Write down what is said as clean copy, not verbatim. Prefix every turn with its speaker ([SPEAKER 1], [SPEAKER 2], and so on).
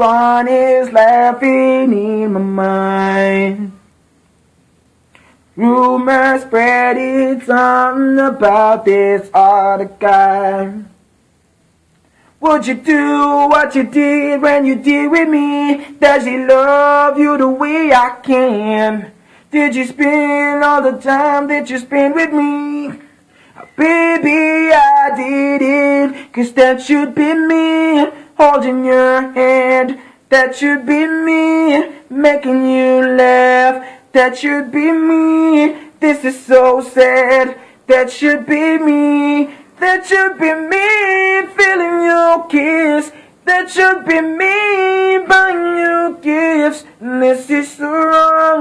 [SPEAKER 1] everyone is laughing in my mind. Rumors spreading something about this other guy. Would you do what you did when you did with me? Does he love you the way I can? Did you spend all the time that you spent with me? Baby, I did it, 'cause that should be me, holding your hand. That should be me, making you laugh. That should be me, this is so sad. That should be me, that should be me, feeling your kiss. That should be me, buying you gifts. This is so wrong.